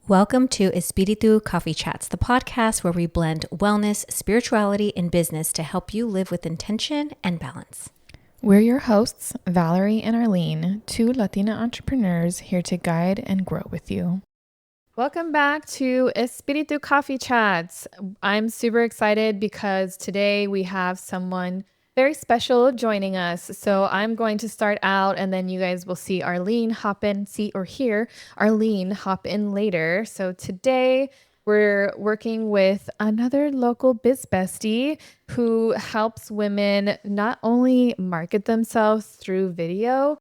Welcome to Espiritu Coffee Chats, the podcast where we blend wellness, spirituality, and business to help you live with intention and balance. We're your hosts, Valerie and Arlene, two Latina entrepreneurs here to guide and grow with you. Welcome back to Espiritu Coffee Chats. I'm super excited because today we have someone very special joining us. So I'm going to start out and then you guys will see Arlene hop in, hear Arlene hop in later. So today we're working with another local biz bestie who helps women not only market themselves through video,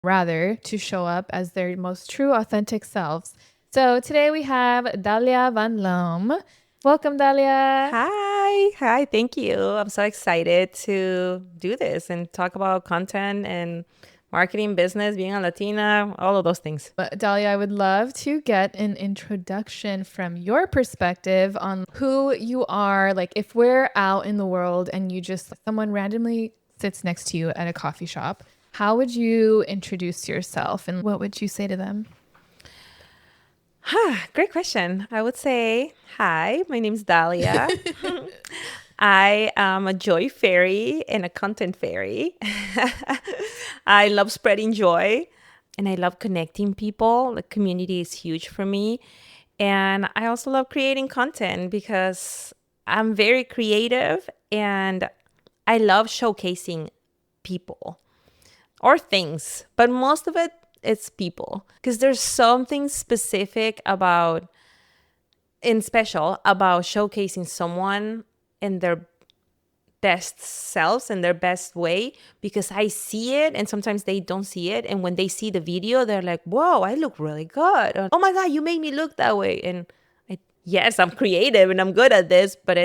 rather to show up as their most true, authentic selves. So today we have Dalia Van Loom. Welcome, Dalia. Hi. Thank you. I'm so excited to do this and talk about content and marketing, business, being a Latina, all of those things. But Dalia, I would love to get an introduction from your perspective on who you are. Like if we're out in the world and someone randomly sits next to you at a coffee shop, how would you introduce yourself and what would you say to them? Great question. I would say, hi, my name's Dalia. I am a joy fairy and a content fairy. I love spreading joy and I love connecting people. The community is huge for me. And I also love creating content because I'm very creative and I love showcasing people or things, but most of it, it's people, because there's something specific about showcasing someone in their best selves and their best way, because I see it and sometimes they don't see it. And when they see the video, they're like, whoa, I look really good. Or, oh my God, you made me look that way. And yes, I'm creative and I'm good at this, but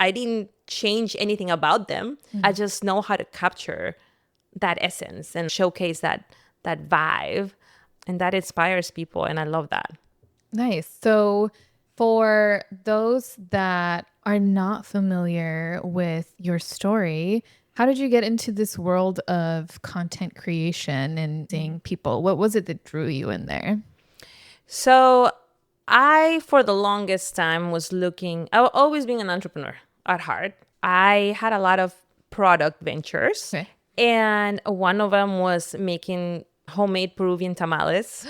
I didn't change anything about them. Mm-hmm. I just know how to capture that essence and showcase that vibe, and that inspires people, and I love that. Nice. So for those that are not familiar with your story, how did you get into this world of content creation and seeing people? What was it that drew you in there? So I, for the longest time, I've always been an entrepreneur at heart. I had a lot of product ventures. Okay. And one of them was making homemade Peruvian tamales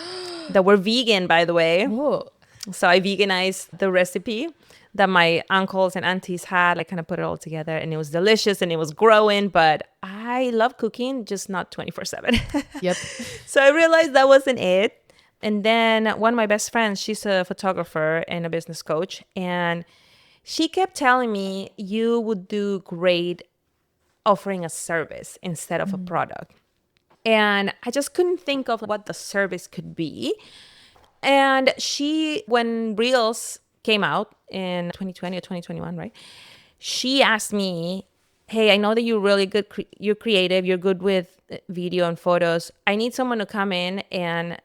that were vegan, by the way. Whoa. So I veganized the recipe that my uncles and aunties had. I kind of put it all together and it was delicious and it was growing, but I love cooking, just not 24/7. Yep. So I realized that wasn't it. And then one of my best friends, she's a photographer and a business coach, and she kept telling me, you would do great offering a service instead of a product. And I just couldn't think of what the service could be. And when Reels came out in 2020 or 2021, right? She asked me, hey, I know that you're really good. You're creative. You're good with video and photos. I need someone to come in and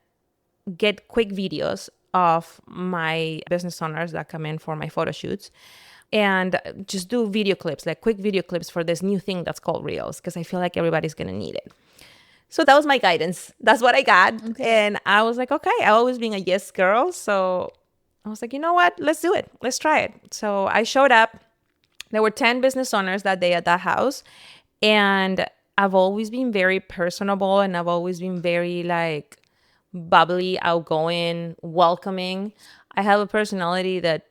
get quick videos of my business owners that come in for my photo shoots. And just do video clips, like quick video clips for this new thing that's called Reels, because I feel like everybody's going to need it. So that was my guidance. That's what I got. Okay. And I was like, okay, I've always been a yes girl. So I was like, you know what? Let's do it. Let's try it. So I showed up. There were 10 business owners that day at that house. And I've always been very personable and I've always been very like bubbly, outgoing, welcoming. I have a personality that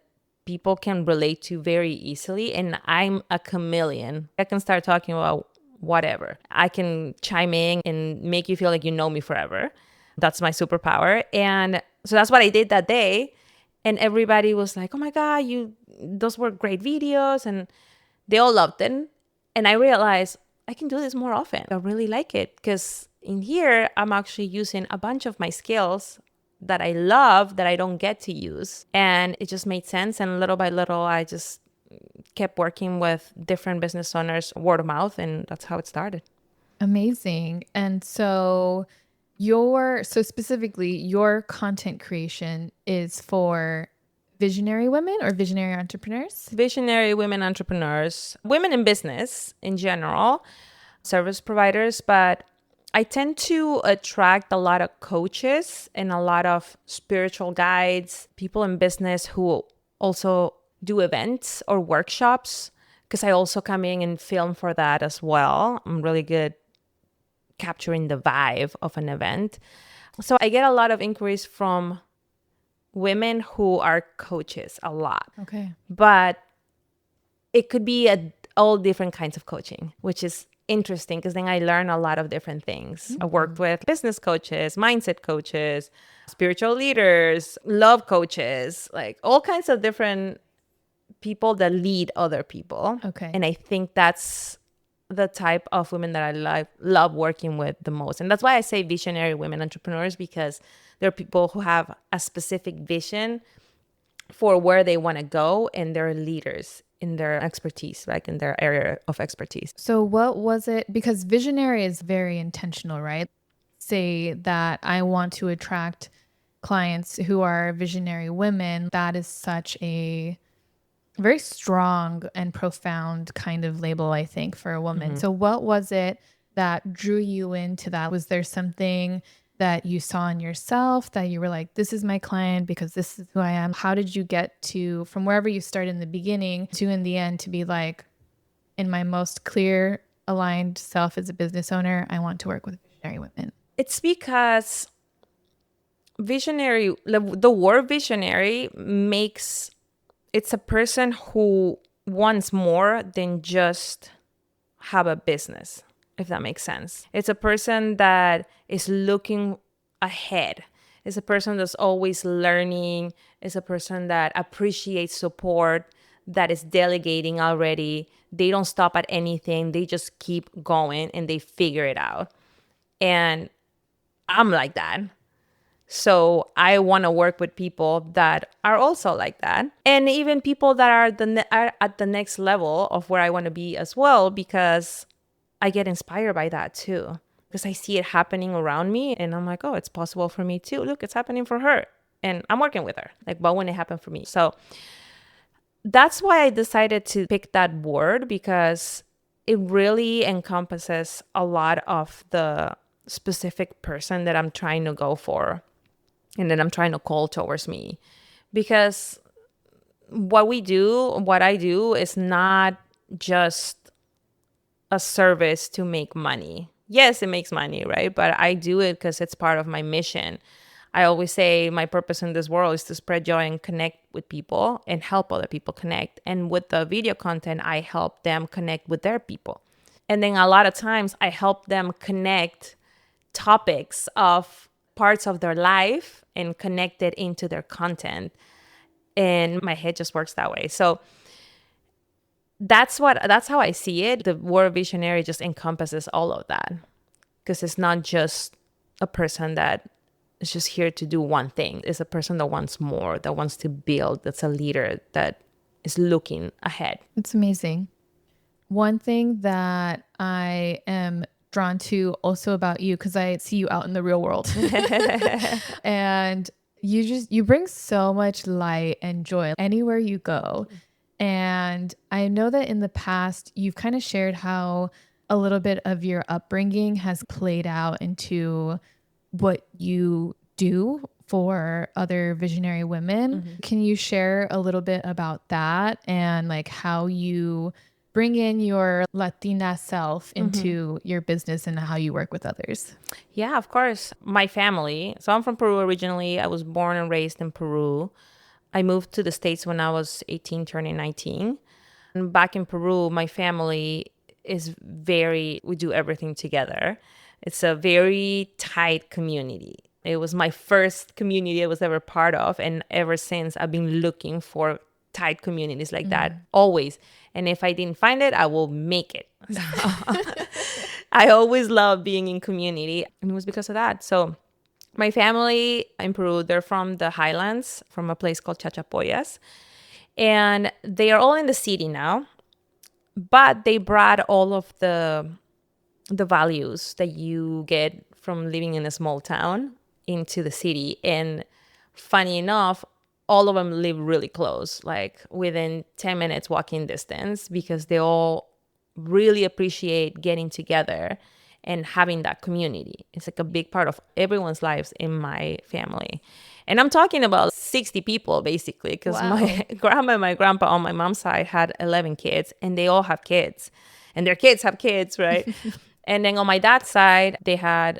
people can relate to very easily, and I'm a chameleon. I can start talking about whatever. I can chime in and make you feel like you know me forever. That's my superpower. And so that's what I did that day. And everybody was like, oh my God, those were great videos. And they all loved it. And I realized I can do this more often. I really like it because in here, I'm actually using a bunch of my skills that I love that I don't get to use. And it just made sense. And little by little, I just kept working with different business owners, word of mouth, and that's how it started. Amazing. And so specifically your content creation is for visionary women or visionary entrepreneurs? Visionary women entrepreneurs, women in business in general, service providers, but I tend to attract a lot of coaches and a lot of spiritual guides, people in business who also do events or workshops, because I also come in and film for that as well. I'm really good capturing the vibe of an event. So I get a lot of inquiries from women who are coaches a lot. Okay. But it could be all different kinds of coaching, which is interesting because then I learn a lot of different things. I worked with business coaches, mindset coaches, spiritual leaders, love coaches, like all kinds of different people that lead other people. Okay. And I think that's the type of women that I love working with the most. And that's why I say visionary women entrepreneurs, because they're people who have a specific vision for where they want to go, and they're leaders in their expertise, like in their area of expertise. So what was it? Because visionary is very intentional, right? Say that I want to attract clients who are visionary women. That is such a very strong and profound kind of label, I think, for a woman. So what was it that drew you into that? Was there something that you saw in yourself that you were like, this is my client because this is who I am? How did you get to, from wherever you started in the beginning to in the end, to be like, in my most clear, aligned self as a business owner, I want to work with visionary women? It's because the word visionary makes, it's a person who wants more than just have a business, if that makes sense. It's a person that is looking ahead. It's a person that's always learning. It's a person that appreciates support, that is delegating already. They don't stop at anything. They just keep going and they figure it out. And I'm like that. So I want to work with people that are also like that. And even people that are at the next level of where I want to be as well, because I get inspired by that too. Because I see it happening around me and I'm like, oh, it's possible for me too. Look, it's happening for her. And I'm working with her. Like, but when it happened for me. So that's why I decided to pick that word, because it really encompasses a lot of the specific person that I'm trying to go for and that I'm trying to call towards me. Because what I do is not just a service to make money. Yes, it makes money, right? But I do it because it's part of my mission. I always say my purpose in this world is to spread joy and connect with people and help other people connect. And with the video content, I help them connect with their people. And then a lot of times I help them connect topics of parts of their life and connect it into their content. And my head just works that way. So that's how I see it. The word visionary just encompasses all of that, because it's not just a person that is just here to do one thing. It's a person that wants more, that wants to build, that's a leader, that is looking ahead. It's amazing. One thing that I am drawn to also about you, because I see you out in the real world and you bring so much light and joy anywhere you go. And I know that in the past, you've kind of shared how a little bit of your upbringing has played out into what you do for other visionary women. Mm-hmm. Can you share a little bit about that and like how you bring in your Latina self into your business and how you work with others? Yeah, of course. My family. So I'm from Peru originally. I was born and raised in Peru. I moved to the States when I was 18, turning 19. And back in Peru, my family we do everything together. It's a very tight community. It was my first community I was ever part of. And ever since, I've been looking for tight communities like that, always. And if I didn't find it, I will make it. I always love being in community. And it was because of that. So my family in Peru, they're from the highlands, from a place called Chachapoyas. And they are all in the city now. But they brought all of the values that you get from living in a small town into the city. And funny enough, all of them live really close, like within 10 minutes walking distance, because they all really appreciate getting together and having that community. It's like a big part of everyone's lives in my family. And I'm talking about 60 people basically, because my grandma and my grandpa on my mom's side had 11 kids, and they all have kids, and their kids have kids, right? And then on my dad's side,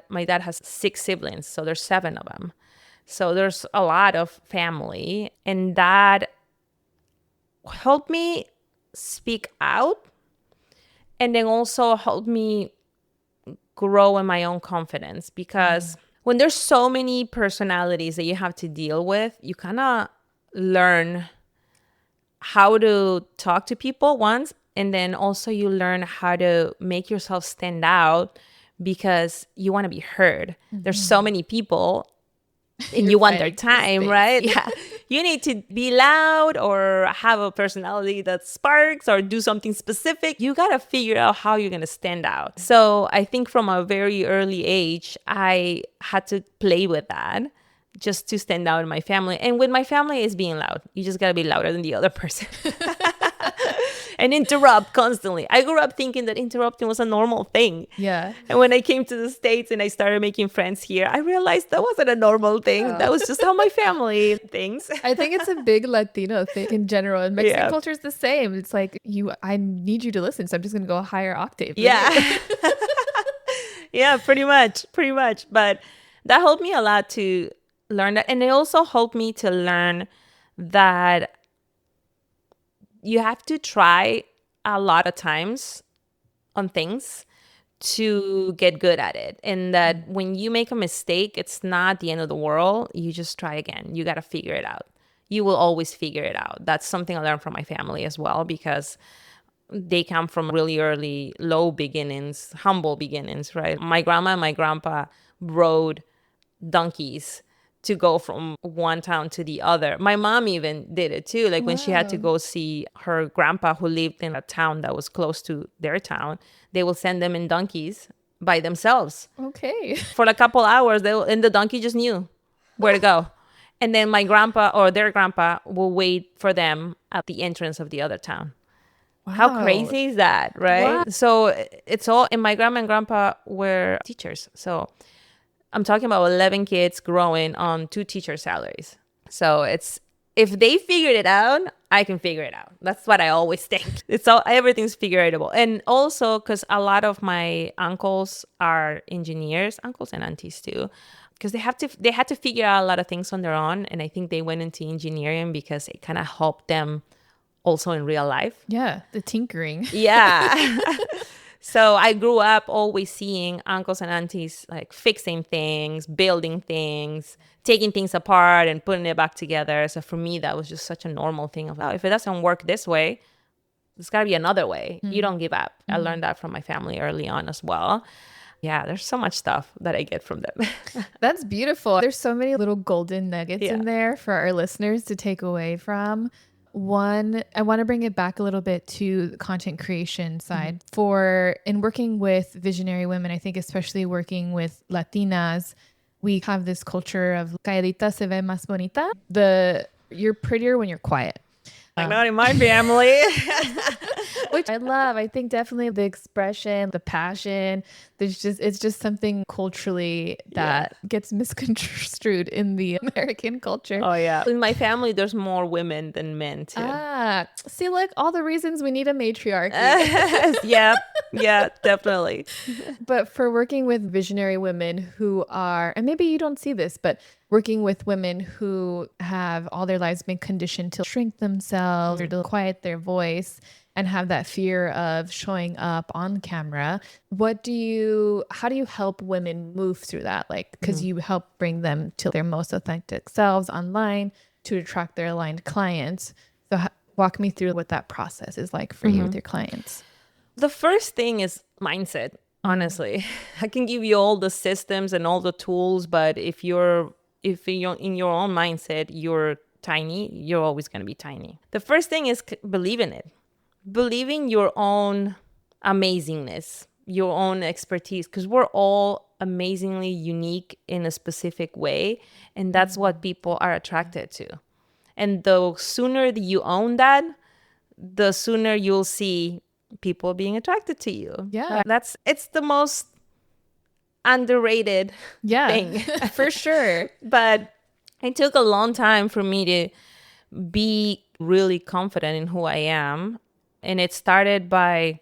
my dad has 6 siblings, so there's 7 of them. So there's a lot of family, and that helped me speak out, and then also helped me grow in my own confidence, because when there's so many personalities that you have to deal with, you kind of learn how to talk to people once, and then also you learn how to make yourself stand out because you want to be heard. There's so many people and you want their time, right? Yeah. You need to be loud or have a personality that sparks or do something specific. You got to figure out how you're going to stand out. So I think from a very early age, I had to play with that just to stand out in my family. And with my family is being loud. You just got to be louder than the other person. And interrupt constantly. I grew up thinking that interrupting was a normal thing. Yeah. And when I came to the States and I started making friends here, I realized that wasn't a normal thing. That was just how my family thinks. I think it's a big Latino thing in general. And Mexican culture is the same. It's like, I need you to listen, so I'm just going to go a higher octave. Yeah. Yeah, pretty much. But that helped me a lot to learn that. And it also helped me to learn that you have to try a lot of times on things to get good at it. And that when you make a mistake, it's not the end of the world. You just try again. You got to figure it out. You will always figure it out. That's something I learned from my family as well, because they come from really early, low beginnings, humble beginnings, right? My grandma and my grandpa rode donkeys to go from one town to the other. My mom even did it too. Like when she had to go see her grandpa who lived in a town that was close to their town, they will send them in donkeys by themselves. Okay. For a couple hours, and the donkey just knew where to go. And then my grandpa or their grandpa will wait for them at the entrance of the other town. Wow. How crazy is that, right? Wow. So it's all, and my grandma and grandpa were teachers. So I'm talking about 11 kids growing on 2 teacher salaries. So it's, if they figured it out, I can figure it out. That's what I always think. Everything's figureable. And also because a lot of my uncles are engineers, uncles and aunties too, because they had to figure out a lot of things on their own. And I think they went into engineering because it kind of helped them also in real life. Yeah, the tinkering. Yeah. So I grew up always seeing uncles and aunties like fixing things, building things, taking things apart and putting it back together. So for me, that was just such a normal thing of, if it doesn't work this way, there's got to be another way. You don't give up. I learned that from my family early on as well. Yeah, there's so much stuff that I get from them. That's beautiful. There's so many little golden nuggets in there for our listeners to take away from. One, I want to bring it back a little bit to the content creation side. In working with visionary women, I think especially working with Latinas, we have this culture of calladita se ve más bonita. You're prettier when you're quiet. Like not in my family. Which I love. I think definitely the expression, the passion, it's just something culturally that gets misconstrued in the American culture. Oh yeah. In my family, there's more women than men too. See, like all the reasons we need a matriarchy. Yeah, definitely. But for working with visionary women who are, and maybe you don't see this, but working with women who have all their lives been conditioned to shrink themselves or to quiet their voice and have that fear of showing up on camera, how do you help women move through that? Like, because you help bring them to their most authentic selves online to attract their aligned clients. So walk me through what that process is like for you with your clients. The first thing is mindset, honestly. I can give you all the systems and all the tools, but if you're in your own mindset, you're tiny, you're always going to be tiny. The first thing is believe in it. Believing your own amazingness, your own expertise, because we're all amazingly unique in a specific way. And that's what people are attracted to. And the sooner that you own that, the sooner you'll see people being attracted to you. Yeah. It's the most underrated thing. For sure. But it took a long time for me to be really confident in who I am. And it started by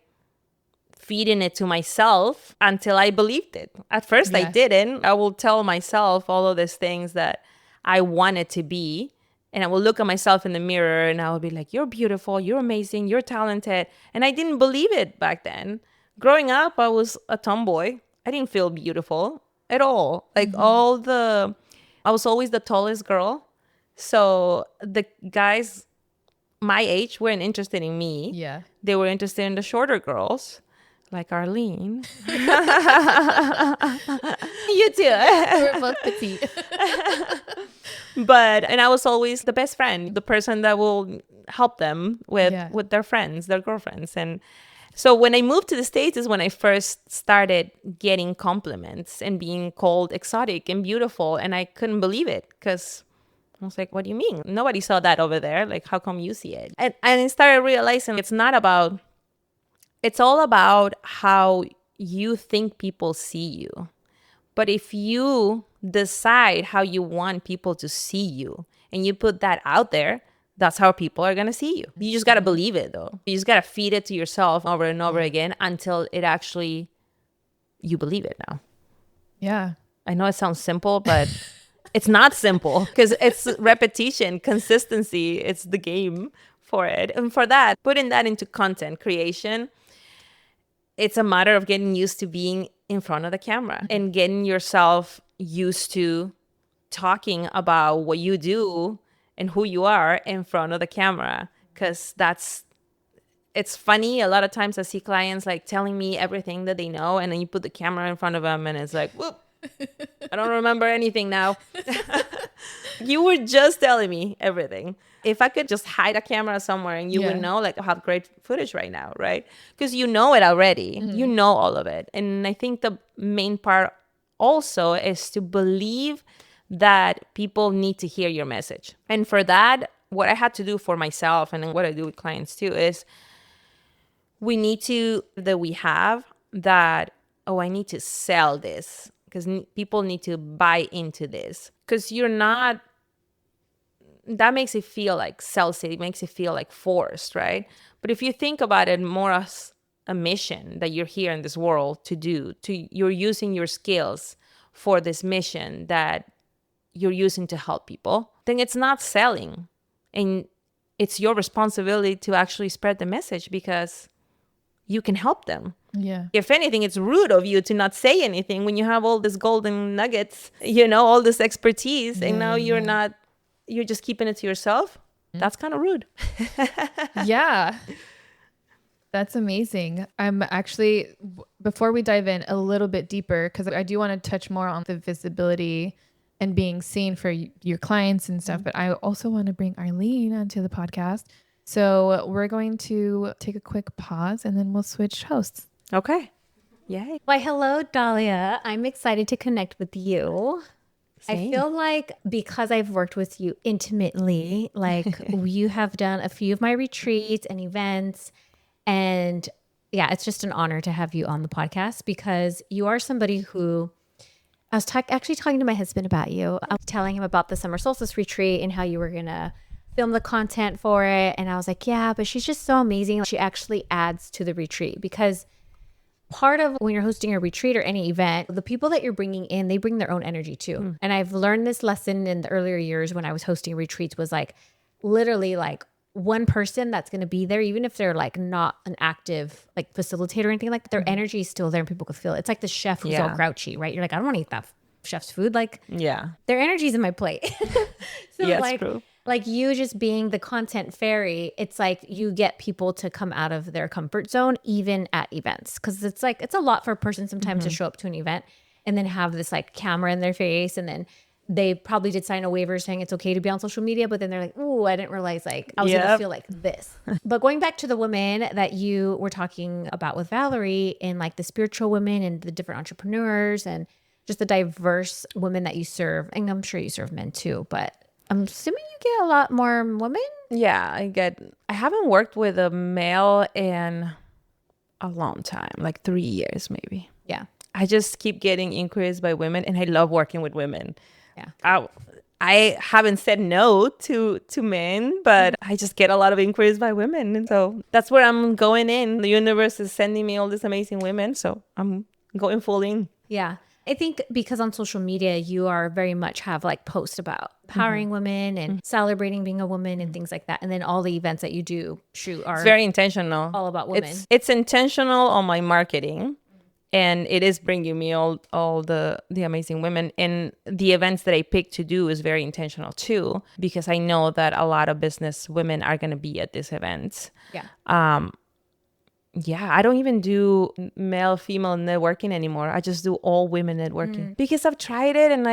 feeding it to myself until I believed it. At first, I didn't. I will tell myself all of these things that I wanted to be. And I will look at myself in the mirror and I will be like, you're beautiful, you're amazing, you're talented. And I didn't believe it back then. Growing up, I was a tomboy. I didn't feel beautiful at all. Like I was always the tallest girl. So the guys my age weren't interested in me. Yeah. They were interested in the shorter girls, like Arlene. You too. We're both petite. And I was always the best friend, the person that will help them with their friends, their girlfriends. And so when I moved to the States is when I first started getting compliments and being called exotic and beautiful. And I couldn't believe it because I was like, what do you mean? Nobody saw that over there. Like, how come you see it? And I started realizing it's all about how you think people see you. But if you decide how you want people to see you and you put that out there, that's how people are going to see you. You just got to believe it, though. You just got to feed it to yourself over and over again until you believe it now. Yeah. I know it sounds simple, but it's not simple because it's repetition, consistency. It's the game for it. And for that, putting that into content creation, it's a matter of getting used to being in front of the camera and getting yourself used to talking about what you do and who you are in front of the camera. Because it's funny. A lot of times I see clients like telling me everything that they know, and then you put the camera in front of them and it's like, whoop, I don't remember anything now. You were just telling me everything. If I could just hide a camera somewhere and you would know, like, I have great footage right now, right? Because you know it already. You know all of it. And I think the main part also is to believe that people need to hear your message. And for that, what I had to do for myself and what I do with clients too is I need to sell this because people need to buy into this. Because that makes it feel like salesy. It makes it feel like forced, right? But if you think about it more as a mission that you're here in this world to do, you're using your skills for this mission that you're using to help people, then it's not selling. And it's your responsibility to actually spread the message because you can help them. Yeah. If anything, it's rude of you to not say anything when you have all these golden nuggets, all this expertise, and now you're just keeping it to yourself. That's kind of rude. Yeah. That's amazing. I'm actually, before we dive in a little bit deeper, because I do want to touch more on the visibility and being seen for your clients and stuff, but I also want to bring Arlene onto the podcast. So we're going to take a quick pause and then we'll switch hosts. Okay. Yay. Why, hello, Dahlia. I'm excited to connect with you. Same. I feel like because I've worked with you intimately, like you have done a few of my retreats and events. And yeah, it's just an honor to have you on the podcast because you are somebody who I was actually talking to my husband about you. I was telling him about the summer solstice retreat and how you were going to film the content for it. And I was like, yeah, but she's just so amazing. She actually adds to the retreat because part of when you're hosting a retreat or any event, the people that you're bringing in, they bring their own energy too. And I've learned this lesson in the earlier years when I was hosting retreats was like literally like one person that's going to be there, even if they're like not an active like facilitator or anything, like their energy is still there and people can feel it. It's like the chef who's all grouchy, right? You're like, I don't want to eat that chef's food. Like, their energy's in my plate. So like, true. Like you just being the content fairy, it's like you get people to come out of their comfort zone, even at events. Cause it's like, it's a lot for a person sometimes to show up to an event and then have this like camera in their face. And then they probably did sign a waiver saying it's okay to be on social media, but then they're like, oh, I didn't realize like I was going to feel like this. But going back to the women that you were talking about with Valerie and like the spiritual women and the different entrepreneurs and just the diverse women that you serve. And I'm sure you serve men too, but I'm assuming you get a lot more women. Yeah, I haven't worked with a male in a long time, like 3 years maybe. Yeah. I just keep getting inquiries by women, and I love working with women. Yeah. I haven't said no to men, but I just get a lot of inquiries by women. And so that's where I'm going in. The universe is sending me all these amazing women. So I'm going full in. Yeah. I think because on social media, you are very much have like posts about empowering women and celebrating being a woman and things like that. And then all the events that you do shoot are It's very intentional. all about women. It's intentional on my marketing. And it is bringing me all the amazing women. And the events that I pick to do is very intentional too, because I know that a lot of business women are going to be at these events. Yeah. Yeah, I don't even do male female networking anymore. I just do all women networking because I've tried it and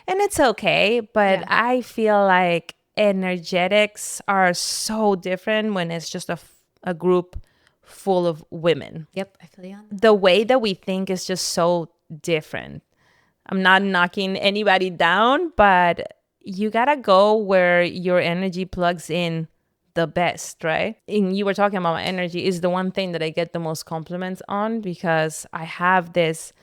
it's okay, but I feel like energetics are so different when it's just a group full of women. Yep. I feel you on that. The way that we think is just so different. I'm not knocking anybody down, but you gotta go where your energy plugs in the best, right? And you were talking about my energy is the one thing that I get the most compliments on, because I have this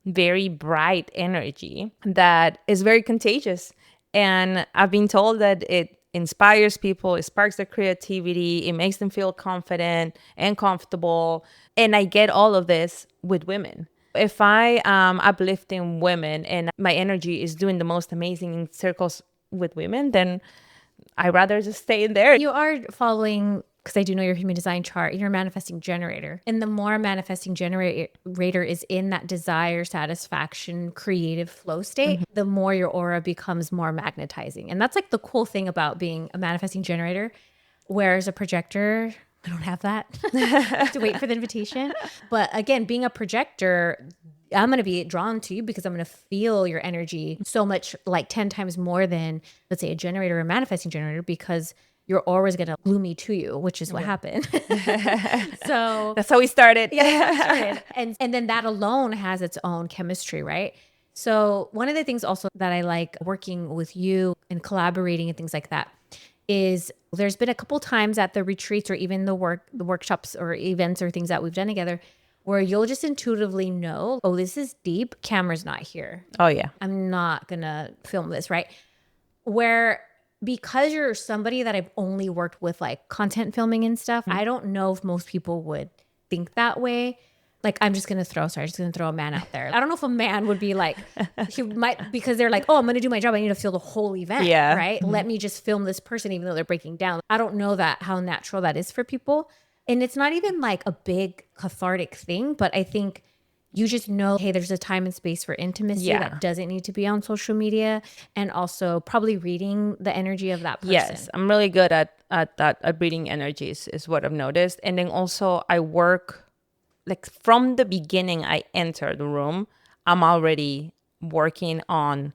very bright energy that is very contagious. And I've been told that it inspires people, it sparks their creativity, it makes them feel confident and comfortable. And I get all of this with women. If I am uplifting women and my energy is doing the most amazing circles with women, then I'd rather just stay in there. You are following, because I do know your human design chart, you're a manifesting generator. And the more manifesting generator is in that desire, satisfaction, creative flow state, the more your aura becomes more magnetizing. And that's like the cool thing about being a manifesting generator. Whereas a projector, I don't have that. I have to wait for the invitation. But again, being a projector, I'm going to be drawn to you because I'm going to feel your energy so much, like 10 times more than, let's say, a generator or a manifesting generator, because your aura is going to glue me to you, which is what happened. So that's how we started. Yeah, that's how we started. And then that alone has its own chemistry, right? So one of the things also that I like working with you and collaborating and things like that is there's been a couple times at the retreats or even the workshops or events or things that we've done together where you'll just intuitively know, oh, this is deep, camera's not here. Oh, yeah. I'm not gonna film this, right? Where because you're somebody that I've only worked with like content filming and stuff, I don't know if most people would think that way. Like, I'm just going to throw a man out there. I don't know if a man would be like, he might, because they're like, oh, I'm going to do my job. I need to feel the whole event, right? Let me just film this person, even though they're breaking down. I don't know how natural that is for people. And it's not even like a big cathartic thing, but I think you just know, hey, there's a time and space for intimacy that doesn't need to be on social media. And also probably reading the energy of that person. Yes, I'm really good at reading energies is what I've noticed. And then also I work, like from the beginning I enter the room, I'm already working on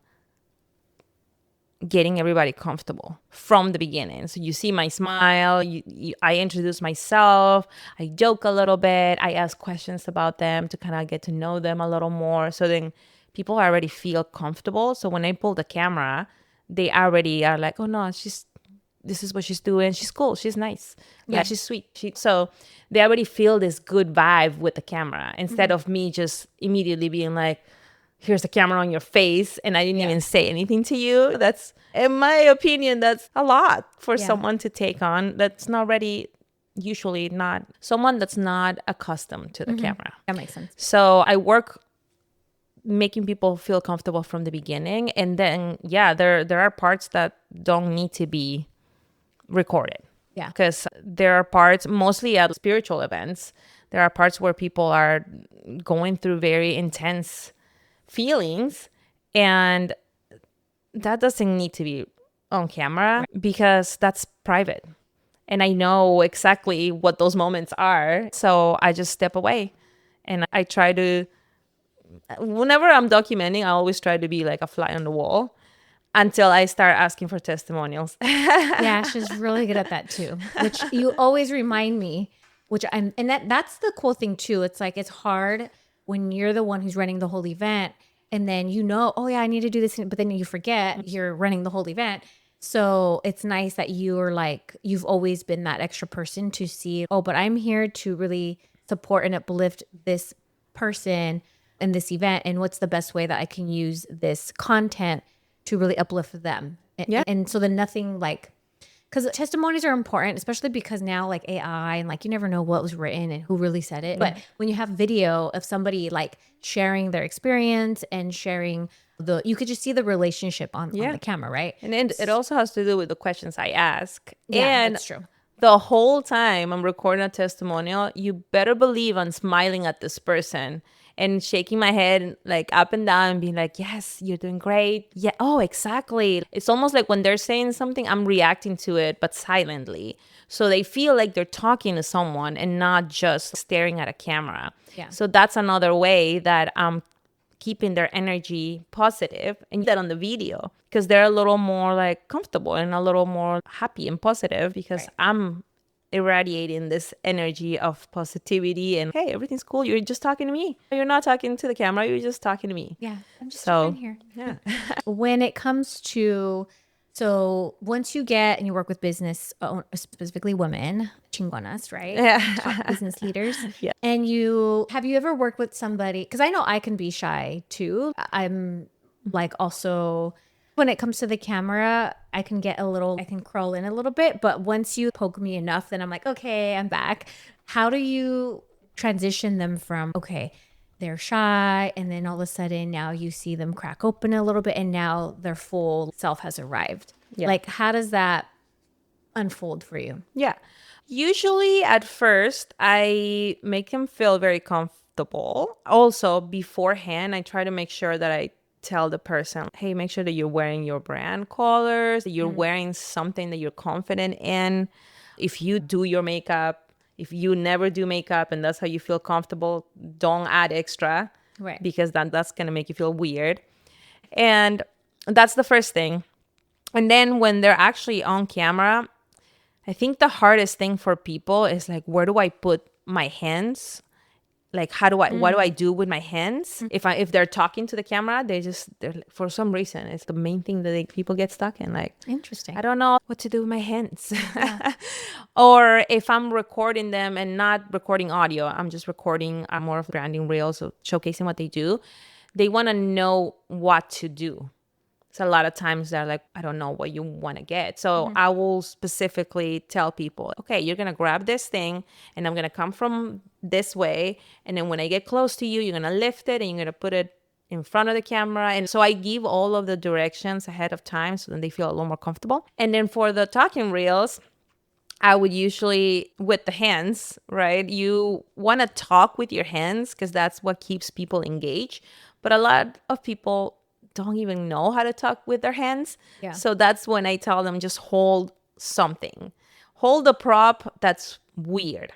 getting everybody comfortable from the beginning. So you see my smile, I introduce myself, I joke a little bit, I ask questions about them to kind of get to know them a little more. So then people already feel comfortable. So when I pull the camera, they already are like, oh no, this is what she's doing. She's cool. She's nice. Yeah, she's sweet. So they already feel this good vibe with the camera instead of me just immediately being like, here's the camera on your face and I didn't even say anything to you. That's, in my opinion, that's a lot for someone to take on. That's usually not someone that's not accustomed to the camera. That makes sense. So I work making people feel comfortable from the beginning. And then, there are parts that don't need to be recorded. Yeah. Because there are parts, mostly at spiritual events, there are parts where people are going through very intense feelings, and that doesn't need to be on camera because that's private. And I know exactly what those moments are. So I just step away and I try to, whenever I'm documenting, I always try to be like a fly on the wall until I start asking for testimonials. Yeah, she's really good at that too, which you always remind me, and that's the cool thing too. It's like, it's hard when you're the one who's running the whole event and then oh yeah, I need to do this, but then you forget you're running the whole event. So it's nice that you've always been that extra person to see, oh, but I'm here to really support and uplift this person in this event, and what's the best way that I can use this content to really uplift them. Yeah. And so then nothing like, because testimonies are important, especially because now like AI and like you never know what was written and who really said it. But when you have video of somebody like sharing their experience and sharing you could just see the relationship on the camera, right? And then it also has to do with the questions I ask. Yeah, and that's true. The whole time I'm recording a testimonial, you better believe I'm smiling at this person and shaking my head like up and down and being like, yes, you're doing great. Yeah. Oh, exactly. It's almost like when they're saying something, I'm reacting to it, but silently. So they feel like they're talking to someone and not just staring at a camera. Yeah. So that's another way that I'm keeping their energy positive, and that on the video because they're a little more like comfortable and a little more happy and positive because I'm irradiating this energy of positivity and hey, everything's cool, you're just talking to me, you're not talking to the camera, you're just talking to me. Yeah, I'm just So here. yeah. When it comes to, so once you get and you work with business, specifically women, chingonas, right? Yeah. Top business leaders. Yeah. And have you ever worked with somebody? Because I know I can be shy too. I'm like also, when it comes to the camera, I can crawl in a little bit. But once you poke me enough, then I'm like, okay, I'm back. How do you transition them from, okay, they're shy, and then all of a sudden now you see them crack open a little bit and now their full self has arrived? Yeah. Like, how does that unfold for you? Yeah. Usually at first, I make them feel very comfortable. Also, beforehand, I try to make sure that I tell the person, hey, make sure that you're wearing your brand colors, that you're wearing something that you're confident in. If you do your makeup, if you never do makeup and that's how you feel comfortable, don't add extra. Right. Because that's going to make you feel weird. And that's the first thing. And then when they're actually on camera, I think the hardest thing for people is like, where do I put my hands? Like, what do I do with my hands? If they're talking to the camera, they're for some reason, it's the main thing that people get stuck in. Like, Interesting. I don't know what to do with my hands. Yeah. Or if I'm recording them and not recording audio, I'm just recording more of branding reels, so showcasing what they do. They want to know what to do. So a lot of times they're like, I don't know what you want to get. So I will specifically tell people, okay, you're going to grab this thing and I'm going to come from this way. And then when I get close to you, you're going to lift it and you're going to put it in front of the camera. And so I give all of the directions ahead of time so then they feel a little more comfortable. And then for the talking reels, I would usually, with the hands, right? You want to talk with your hands because that's what keeps people engaged. But a lot of people don't even know how to talk with their hands. Yeah. So that's when I tell them just hold something. Hold a prop that's weird.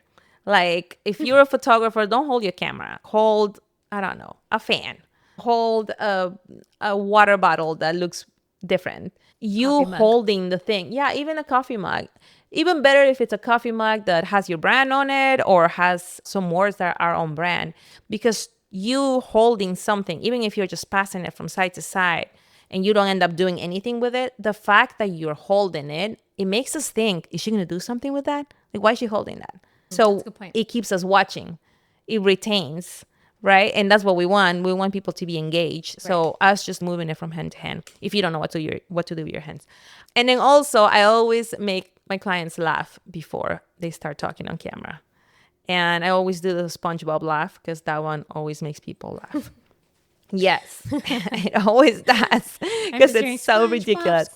Like if you're a photographer, don't hold your camera. Hold, I don't know, a fan. Hold a water bottle that looks different. You holding the thing. Yeah, even a coffee mug. Even better if it's a coffee mug that has your brand on it or has some words that are on brand. Because you holding something, even if you're just passing it from side to side and you don't end up doing anything with it, the fact that you're holding it, it makes us think, is she going to do something with that? Like, why is she holding that? So it keeps us watching. It retains, right? And that's what we want. We want people to be engaged. Right. So us just moving it from hand to hand if you don't know what to do with your hands. And then also, I always make my clients laugh before they start talking on camera. And I always do the SpongeBob laugh because that one always makes people laugh. Yes, it always does because it's so ridiculous.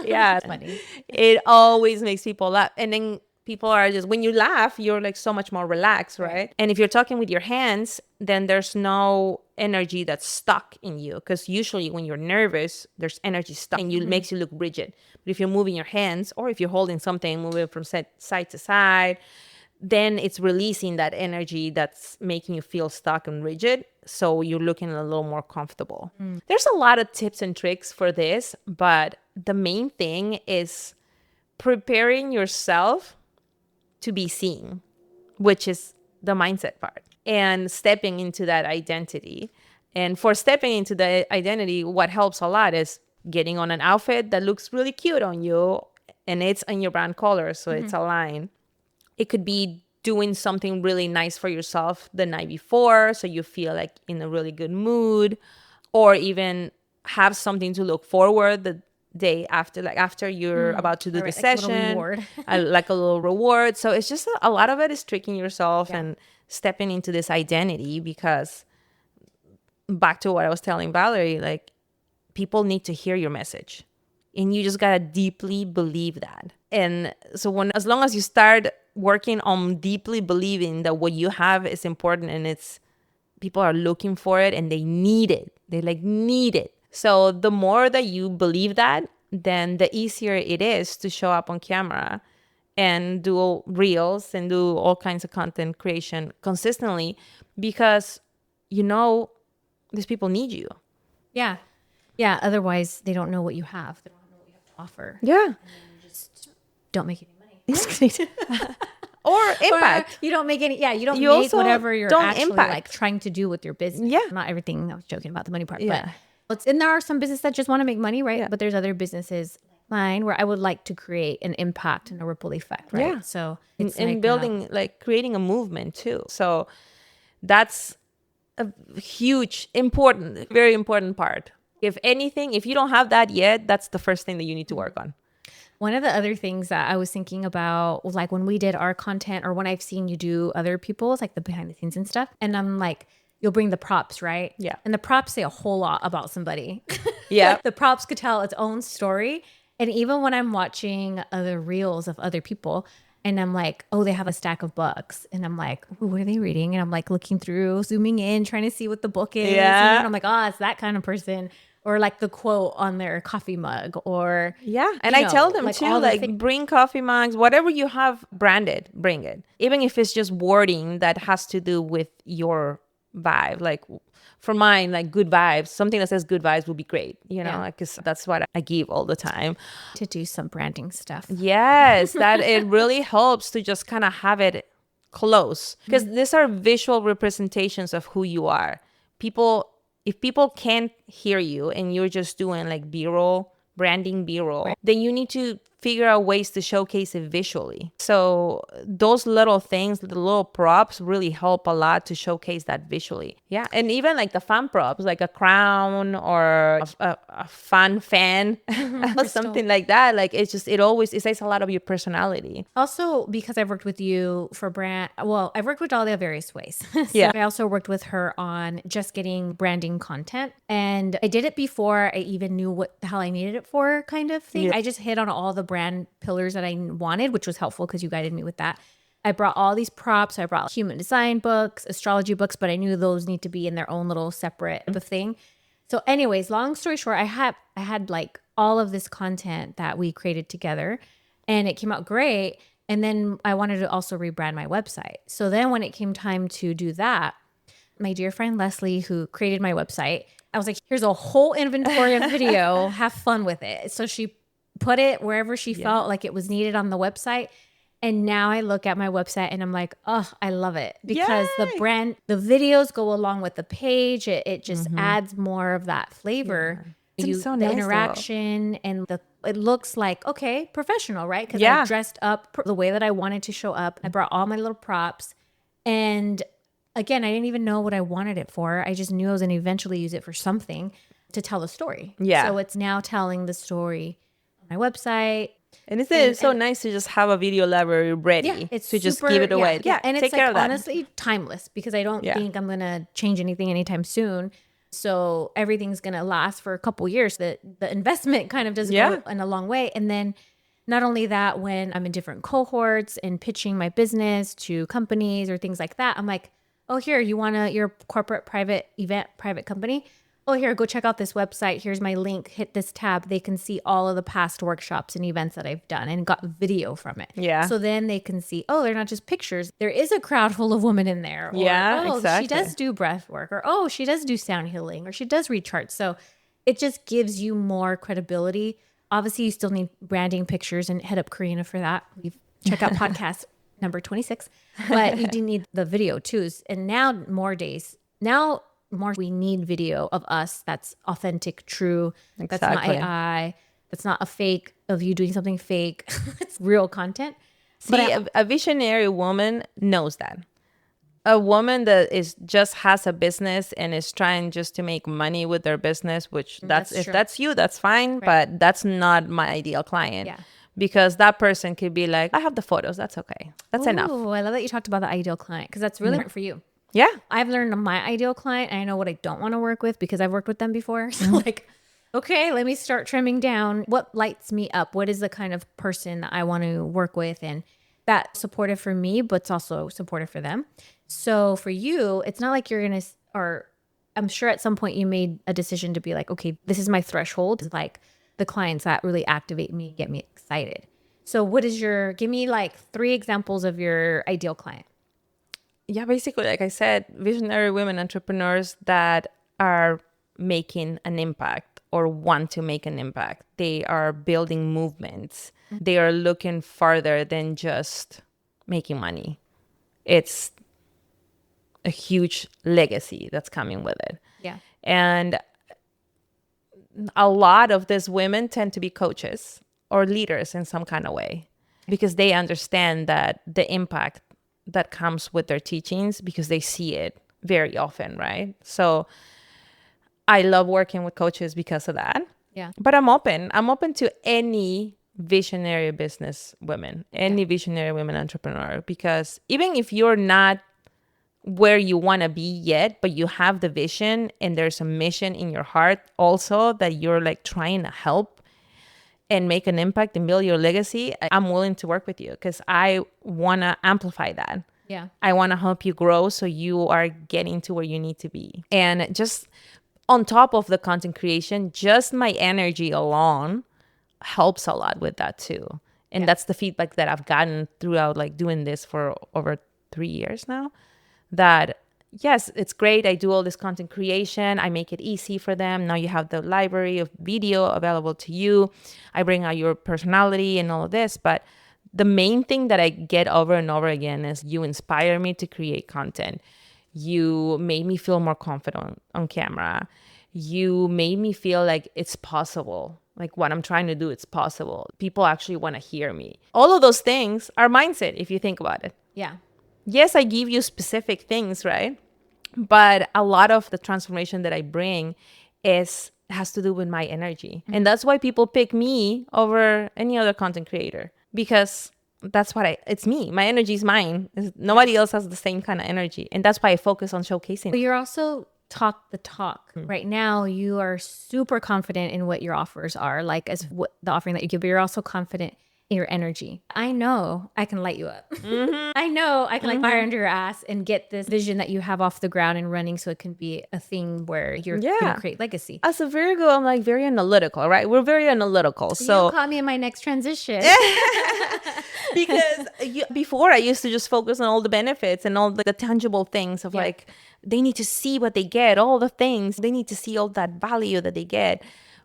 Yeah, funny. It always makes people laugh. And then people are just, when you laugh, you're like so much more relaxed, right? And if you're talking with your hands, then there's no energy that's stuck in you because usually when you're nervous, there's energy stuck and it makes you look rigid. But if you're moving your hands or if you're holding something, moving from side to side, then it's releasing that energy that's making you feel stuck and rigid. So you're looking a little more comfortable. There's a lot of tips and tricks for this, but the main thing is preparing yourself to be seen, which is the mindset part, and stepping into that identity. And for stepping into the identity, what helps a lot is getting on an outfit that looks really cute on you and it's in your brand color, so it's aligned. It could be doing something really nice for yourself the night before, so you feel like in a really good mood, or even have something to look forward the day after, like after you're about to do the session, like a little reward. like a little reward. So it's just a lot of it is tricking yourself and stepping into this identity, because back to what I was telling Valerie, like people need to hear your message, and you just gotta deeply believe that. And so as long as you start working on deeply believing that what you have is important, and it's people are looking for it and they need it, they like need it. So the more that you believe that, then the easier it is to show up on camera and do reels and do all kinds of content creation consistently, because these people need you. Yeah. Yeah. Otherwise, they don't know what you have. They don't know what you have to offer. Yeah. And then you just don't make any money. Or impact. Or you don't make any. Yeah. You don't You make also whatever you're don't actually impact. like trying to do with your business. Yeah. Not everything. I was joking about the money part. Yeah. And there are some businesses that just want to make money, right? Yeah. But there's other businesses like mine where I would like to create an impact and a ripple effect, right? Yeah. So it's and like, building, like creating a movement too. So that's a huge, important, very important part. If anything, if you don't have that yet, that's the first thing that you need to work on. one of the other things that I was thinking about was like when we did our content, or when I've seen you do other people's, like the behind the scenes and stuff. And I'm like, you'll bring the props, right? Yeah. And the props say a whole lot about somebody. Yeah. Like the props could tell its own story. And even when I'm watching other reels of other people, and I'm like, oh, they have a stack of books. And I'm like, ooh, what are they reading? And I'm like looking through, zooming in, trying to see what the book is. Yeah. And I'm like, oh, it's that kind of person. Or like the quote on their coffee mug, or Yeah. And I tell them like too, all the like bring coffee mugs, whatever you have branded, bring it. Even if it's just wording that has to do with your vibe. Like for mine, like good vibes, something that says good vibes would be great, Yeah. because that's what I give all the time. to do some branding stuff. Yes, that it really helps to just kind of have it close, because these are visual representations of who you are. If people can't hear you and you're just doing like B-roll, branding B-roll, then you need to figure out ways to showcase it visually. So those little things, the little props really help a lot to showcase that visually. Yeah. And even like the fan props, like a crown or a fun fan or something like that. Like it says a lot of your personality. Also, because I've worked with you for I've worked with Dahlia various ways. So Yeah. I also worked with her on just getting branding content. And I did it before I even knew what the hell I needed it for, kind of thing. Yeah. I just hit on all the brand pillars that I wanted, which was helpful because you guided me with that. I brought all these props. I brought human design books, astrology books, but I knew those need to be in their own little separate thing. So anyways, long story short, I had like all of this content that we created together, and it came out great. And then I wanted to also rebrand my website. So then when it came time to do that, my dear friend Leslie, who created my website, I was like, here's a whole inventory of video. Have fun with it. So she put it wherever she felt like it was needed on the website. And now I look at my website and I'm like, oh, I love it, because the videos go along with the page. It just adds more of that flavor. It's so the nice, interaction and it looks like, okay, professional, right? Because Yeah. I dressed up the way that I wanted to show up. I brought all my little props. And again, I didn't even know what I wanted it for. I just knew I was going to eventually use it for something to tell the story. Yeah. So it's now telling the story on my website. And it's so nice to just have a video library ready to just give it away. Yeah, And take it's care like of that. honestly timeless, because I don't think I'm going to change anything anytime soon. So everything's going to last for a couple years. The investment kind of does go in a long way. And then not only that, when I'm in different cohorts and pitching my business to companies or things like that, I'm like, oh, here, your corporate private company. Oh, here, go check out this website. Here's my link. Hit this tab. They can see all of the past workshops and events that I've done and got video from it. Yeah. So then they can see, oh, they're not just pictures. There is a crowd full of women in there. Or, Yeah, oh, exactly. she does do breath work. Or, oh, she does do sound healing. Or she does read charts. So it just gives you more credibility. Obviously, you still need branding pictures, and hit up Karina for that. Check out podcast number 26. But you do need the video too. And now more we need video of us that's authentic, true. That's not Exactly. AI. That's not a fake of you doing something fake. It's real content. See, a visionary woman knows that. A woman that just has a business and is trying just to make money with their business, which That's if true. that's you, that's fine. But that's not my ideal client. Yeah. Because that person could be like, I have the photos. That's okay. That's enough. Oh, I love that you talked about the ideal client because that's really important for you. Yeah. I've learned my ideal client and I know what I don't want to work with because I've worked with them before. So like, okay, let me start trimming down. What lights me up? What is the kind of person that I want to work with? And that's supportive for me, but it's also supportive for them. So for you, it's not like you're going to, or I'm sure at some point you made a decision to be like, okay, this is my threshold. It's like the clients that really activate me, get me excited. So give me like 3 examples of your ideal client. Yeah, basically, like I said, visionary women entrepreneurs that are making an impact or want to make an impact. They are building movements. They are looking farther than just making money. It's a huge legacy that's coming with it. Yeah. And a lot of these women tend to be coaches or leaders in some kind of way because they understand that the impact that comes with their teachings because they see it very often, right? So I love working with coaches because of that. Yeah. But I'm open to any visionary business women, any visionary women entrepreneur, because even if you're not where you want to be yet, but you have the vision and there's a mission in your heart also that you're like trying to help and make an impact and build your legacy, I'm willing to work with you because I want to amplify that. Yeah. I want to help you grow so you are getting to where you need to be. And just on top of the content creation, just my energy alone helps a lot with that too. And that's the feedback that I've gotten throughout like doing this for over 3 years now. That yes, it's great. I do all this content creation. I make it easy for them. Now you have the library of video available to you. I bring out your personality and all of this. But the main thing that I get over and over again is you inspire me to create content. You made me feel more confident on camera. You made me feel like it's possible. Like what I'm trying to do, it's possible. People actually want to hear me. All of those things are mindset if you think about it. Yeah. Yes, I give you specific things, right? But a lot of the transformation that I bring has to do with my energy. And that's why people pick me over any other content creator because that's it's me. My energy is mine. Nobody else has the same kind of energy. And that's why I focus on showcasing. But you're also talk the talk. Right now, you are super confident in what your offers are, like as what the offering that you give, but you're also confident in your energy. I know I can light you up. I know I can like fire under your ass and get this vision that you have off the ground and running so it can be a thing where you're going to create legacy. As a Virgo, I'm like very analytical, right? We're very analytical. So you caught me in my next transition. Because before I used to just focus on all the benefits and all the tangible things of like, they need to see what they get, all the things. They need to see all that value that they get.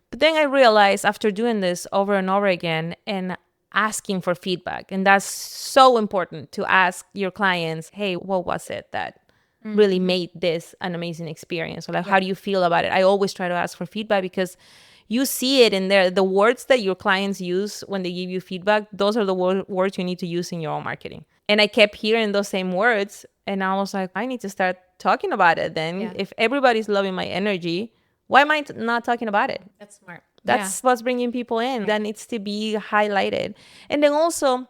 But then I realized after doing this over and over again and asking for feedback, and that's so important to ask your clients, hey, what was it that really made this an amazing experience? Or like, how do you feel about it? I always try to ask for feedback because you see it in there. The words that your clients use when they give you feedback, those are the words you need to use in your own marketing. And I kept hearing those same words. And I was like, I need to start talking about it then. Yeah. If everybody's loving my energy, why am I not talking about it? That's smart. That's what's bringing people in. That needs to be highlighted. And then also,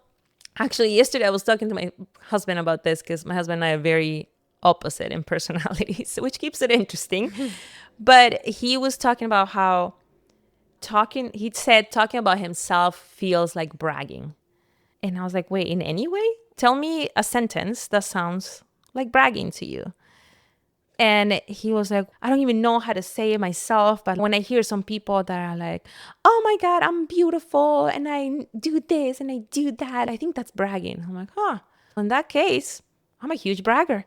actually, yesterday I was talking to my husband about this because my husband and I are very opposite in personalities, which keeps it interesting. But he was talking about how talking about himself feels like bragging. And I was like, wait, in any way? Tell me a sentence that sounds like bragging to you. And he was like, I don't even know how to say it myself. But when I hear some people that are like, oh my God, I'm beautiful and I do this and I do that, I think that's bragging. I'm like, in that case, I'm a huge bragger.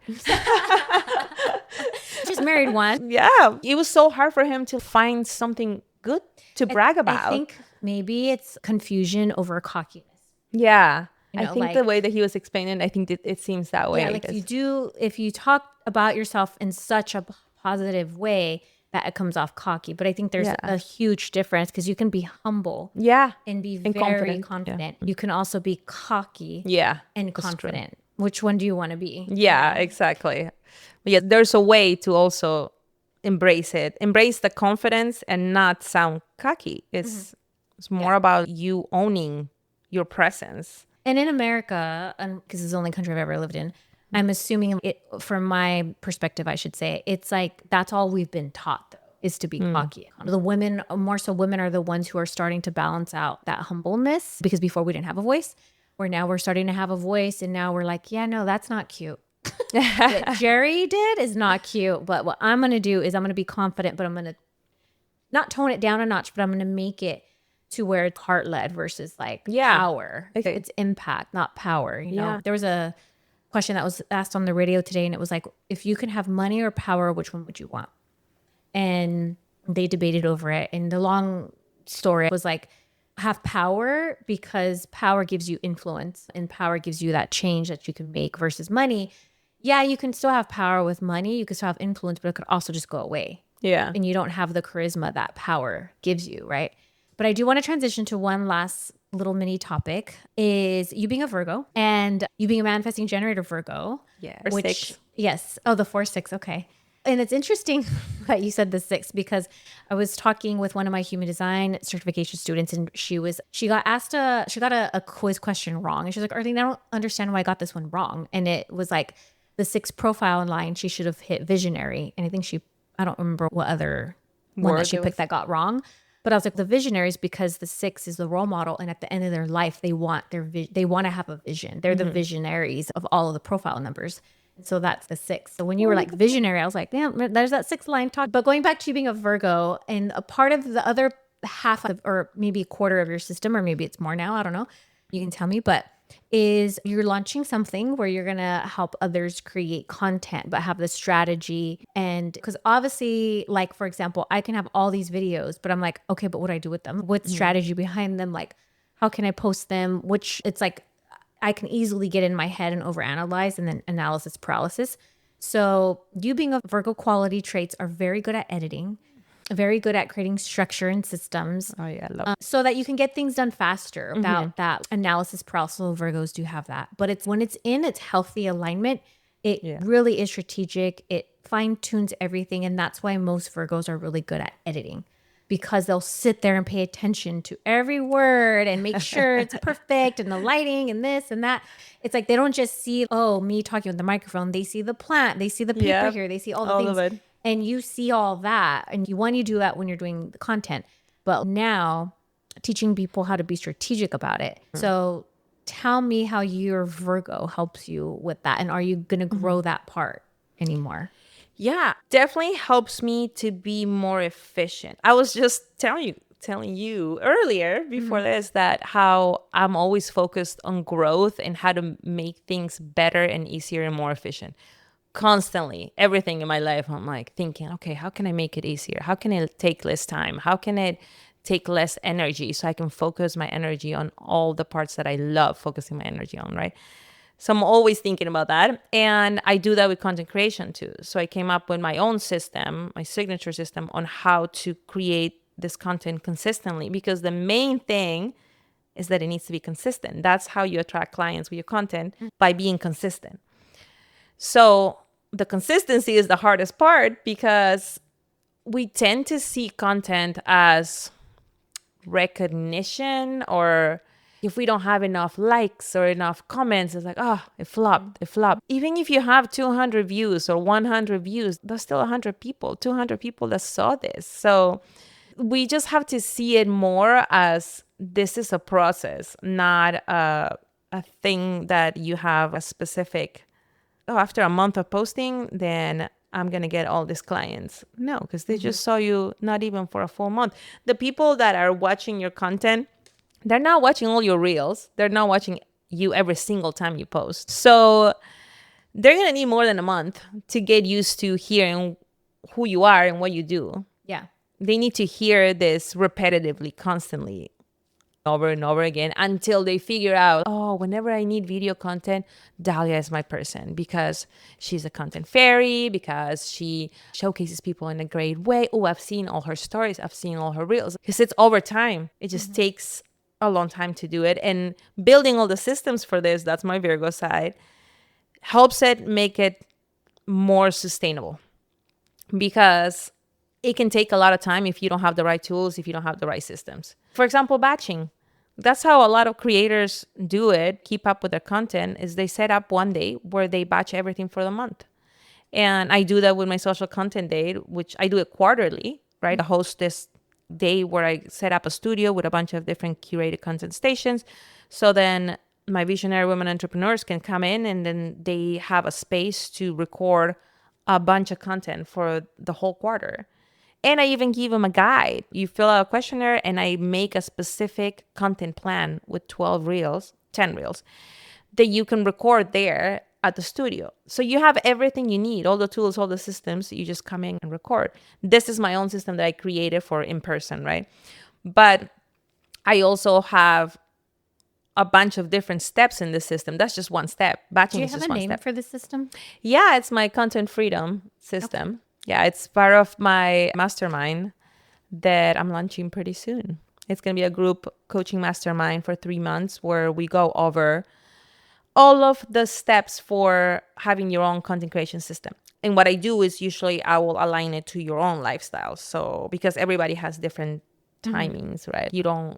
Just married one. Yeah. It was so hard for him to find something good to brag about. I think maybe it's confusion over cockiness. Yeah. You know, I think the way that he was explaining, I think it seems that way. Yeah, like if you talk about yourself in such a positive way, that it comes off cocky. But I think there's Yeah. a huge difference because you can be humble Yeah. and be And very confident. confident. You can also be cocky Yeah. and that's true. confident. Which one do you want to be? Yeah, exactly. But yeah, there's a way to also embrace it. Embrace the confidence and not sound cocky. It's more about you owning your presence. And in America, because it's the only country I've ever lived in, I'm assuming it, from my perspective, I should say, it's like that's all we've been taught, though, is to be cocky. The women, more so women, are the ones who are starting to balance out that humbleness, because before we didn't have a voice, where now we're starting to have a voice, and now we're like, yeah, no, that's not cute. What Jerry did is not cute, but what I'm going to do is I'm going to be confident, but I'm going to not tone it down a notch, but I'm going to make it to where it's heart-led versus like power. Okay. It's impact, not power. You know, Yeah. there was a question that was asked on the radio today, and it was like, if you can have money or power, which one would you want? And they debated over it. And the long story was like, have power because power gives you influence and power gives you that change that you can make, versus money. Yeah, you can still have power with money. You could still have influence, but it could also just go away. Yeah. And you don't have the charisma that power gives you, right? But I do want to transition to one last little mini topic, is you being a Virgo and you being a manifesting generator Virgo. Yeah. Or 6. Yes. Oh, the 4-6. Okay. And it's interesting that you said the 6, because I was talking with one of my human design certification students, and she got a quiz question wrong. And she was like, Arlene, I don't understand why I got this one wrong. And it was like the 6 profile line, she should have hit visionary. And I think I don't remember what other one that she picked that got wrong. But I was like, the visionaries, because the 6 is the role model, and at the end of their life, they want they want to have a vision. They're the visionaries of all of the profile numbers. And so that's the 6. So when you were like visionary, I was like, damn, there's that 6 line talk. But going back to you being a Virgo, and a part of the other half of, or maybe a quarter of your system, or maybe it's more now, I don't know, you can tell me, but is you're launching something where you're going to help others create content, but have the strategy. And because obviously, like, for example, I can have all these videos, but I'm like, okay, but what do I do with them? What strategy behind them? Like, how can I post them? Which it's like, I can easily get in my head and overanalyze, and then analysis paralysis. So you being a Virgo, quality traits are very good at editing, very good at creating structure and systems. Oh yeah, I love so that you can get things done faster without that analysis paralysis. Virgos do have that. But it's when it's in its healthy alignment, it really is strategic. It fine-tunes everything. And that's why most Virgos are really good at editing, because they'll sit there and pay attention to every word and make sure it's perfect, and the lighting and this and that. It's like they don't just see, me talking with the microphone. They see the plant. They see the paper here. They see all the things. of it. And you see all that, and you do that when you're doing the content. But now teaching people how to be strategic about it. So tell me how your Virgo helps you with that. And are you going to grow that part anymore? Yeah, definitely helps me to be more efficient. I was just telling you earlier before this that how I'm always focused on growth and how to make things better and easier and more efficient. Constantly, everything in my life, I'm like thinking, okay, how can I make it easier? How can it take less time? How can it take less energy so I can focus my energy on all the parts that I love focusing my energy on, right? So I'm always thinking about that. And I do that with content creation too. So I came up with my own system, my signature system, on how to create this content consistently, because the main thing is that it needs to be consistent. That's how you attract clients with your content, by being consistent. So the consistency is the hardest part, because we tend to see content as recognition, or if we don't have enough likes or enough comments, it's like, it flopped. Even if you have 200 views or 100 views, there's still 100 people, 200 people that saw this. So we just have to see it more as this is a process, not a thing that you have a specific, after a month of posting, then I'm going to get all these clients. No, because they just saw you not even for a full month. The people that are watching your content, they're not watching all your reels. They're not watching you every single time you post. So they're going to need more than a month to get used to hearing who you are and what you do. Yeah. They need to hear this repetitively, constantly, over and over again until they figure out, oh, whenever I need video content, Dahlia is my person because she's a content fairy, because she showcases people in a great way. Oh, I've seen all her stories. I've seen all her reels. Because it's over time. It just takes a long time to do it. And building all the systems for this, that's my Virgo side, helps it make it more sustainable, because it can take a lot of time if you don't have the right tools, if you don't have the right systems. For example, batching. That's how a lot of creators do it, keep up with their content, is they set up one day where they batch everything for the month. And I do that with my social content day, which I do it quarterly, right? I host this day where I set up a studio with a bunch of different curated content stations. So then my visionary women entrepreneurs can come in and then they have a space to record a bunch of content for the whole quarter. And I even give them a guide. You fill out a questionnaire and I make a specific content plan with 10 reels, that you can record there at the studio. So you have everything you need, all the tools, all the systems. You just come in and record. This is my own system that I created for in person, right? But I also have a bunch of different steps in the system. That's just one step. Batching is just one step. Do you have a name for this system? Yeah, it's my content freedom system. Okay. Yeah, it's part of my mastermind that I'm launching pretty soon. It's going to be a group coaching mastermind for 3 months where we go over all of the steps for having your own content creation system. And what I do is usually I will align it to your own lifestyle. So because everybody has different timings, right?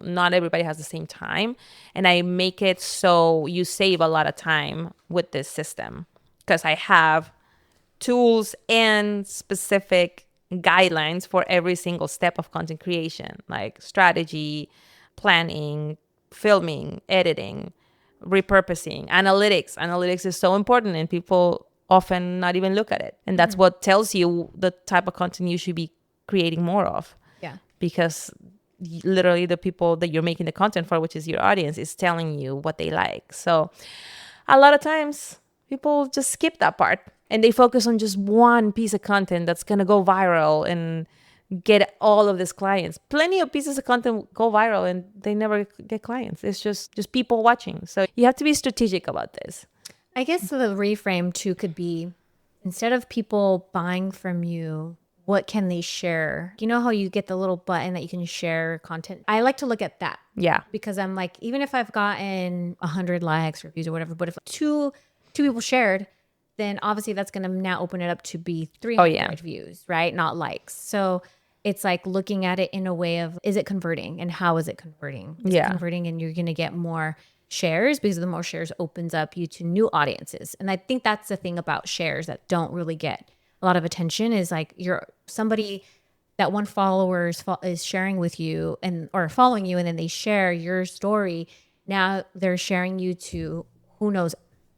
Not everybody has the same time. And I make it so you save a lot of time with this system because I have tools and specific guidelines for every single step of content creation, like strategy, planning, filming, editing, repurposing, analytics. Analytics is so important and people often not even look at it. And that's what tells you the type of content you should be creating more of. Yeah. Because literally the people that you're making the content for, which is your audience, is telling you what they like. So a lot of times people just skip that part and they focus on just one piece of content that's going to go viral and get all of these clients. Plenty of pieces of content go viral and they never get clients. It's just people watching. So you have to be strategic about this. I guess the reframe too could be, instead of people buying from you, what can they share? You know how you get the little button that you can share content? I like to look at that. Yeah. Because I'm like, even if I've gotten 100 likes or views or whatever, but if two people shared, then obviously that's going to now open it up to be 300 views, right? Not likes. So it's like looking at it in a way of, is it converting and how is it converting? Is it converting and you're going to get more shares, because the more shares opens up you to new audiences. And I think that's the thing about shares that don't really get a lot of attention, is like you're somebody that one follower is sharing with you or following you, and then they share your story. Now they're sharing you to who knows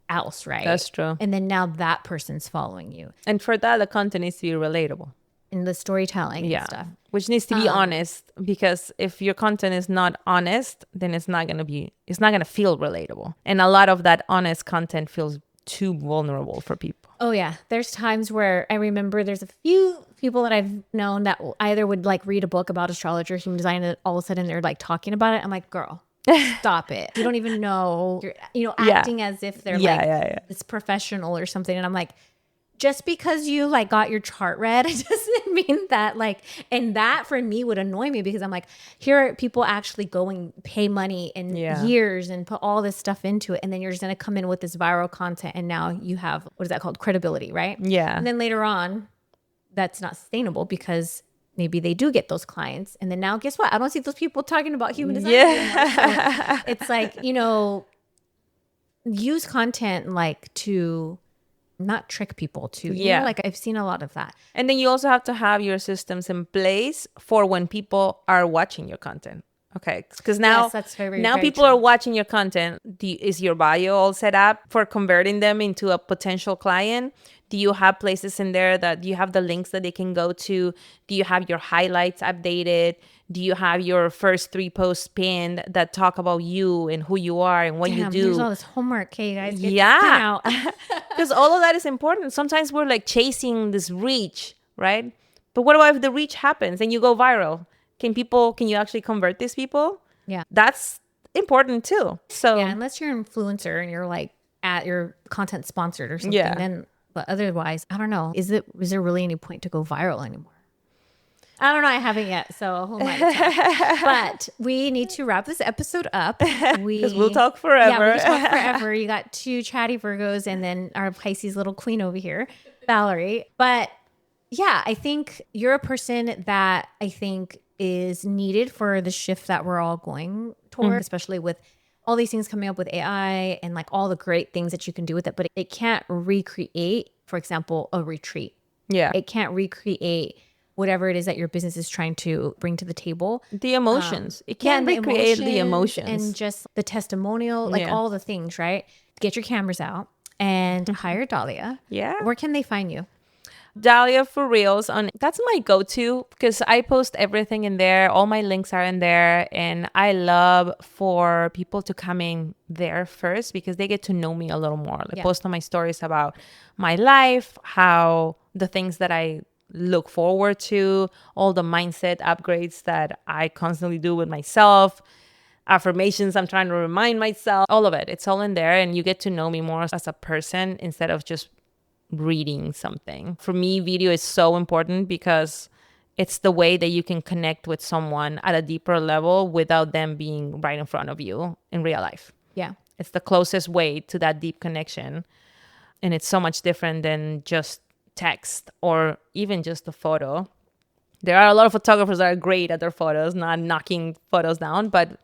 else, right? That's true. And then now that person's following you. And for that, the content needs to be relatable. In the storytelling and stuff. Which needs to be honest, because if your content is not honest, then it's not going to feel relatable. And a lot of that honest content feels too vulnerable for people. Oh yeah. There's times where I remember there's a few people that I've known that either would like read a book about astrology or human design, and all of a sudden they're like talking about it. I'm like, girl, stop it. You don't even know, you're acting as if they're it's professional or something. And I'm like, just because you like got your chart read, it doesn't mean that like, and that for me would annoy me, because I'm like, here are people actually pay money and years and put all this stuff into it. And then you're just going to come in with this viral content. And now you have, what is that called? Credibility, right? Yeah. And then later on, that's not sustainable, because maybe they do get those clients. And then now guess what? I don't see those people talking about human design anymore. So it's like, use content like to not trick people to, like I've seen a lot of that. And then you also have to have your systems in place for when people are watching your content. Okay, because now, that's very people are watching your content. Is your bio all set up for converting them into a potential client? Do you have places in there do you have the links that they can go to? Do you have your highlights updated? Do you have your first 3 posts pinned that talk about you and who you are and what you do? There's all this homework, okay, guys. Because all of that is important. Sometimes we're like chasing this reach, right? But what about if the reach happens and you go viral? Can you actually convert these people? Yeah. That's important too. So yeah, unless you're an influencer and you're like at your content sponsored or something, then, but otherwise, I don't know. Is there really any point to go viral anymore? I don't know. I haven't yet, so who might tell? But we need to wrap this episode up. Because we'll talk forever. Yeah, we can talk forever. You got two chatty Virgos and then our Pisces little queen over here, Valerie. But yeah, I think you're a person that I think is needed for the shift that we're all going toward, especially with all these things coming up with AI and like all the great things that you can do with it. But it can't recreate, for example, a retreat. Yeah. It can't recreate whatever it is that your business is trying to bring to the table. The emotions. It can't recreate the emotions. And just the testimonial, like all the things, right? Get your cameras out and hire Dahlia. Yeah. Where can they find you? Dahlia for Reels that's my go-to because I post everything in there. All my links are in there. And I love for people to come in there first because they get to know me a little more. I post on my stories about my life, how the things that I look forward to, all the mindset upgrades that I constantly do with myself, affirmations I'm trying to remind myself, all of it. It's all in there. And you get to know me more as a person instead of just reading something. For me, video is so important because it's the way that you can connect with someone at a deeper level without them being right in front of you in real life. Yeah. It's the closest way to that deep connection. And it's so much different than just text or even just a photo. There are a lot of photographers that are great at their photos, not knocking photos down, but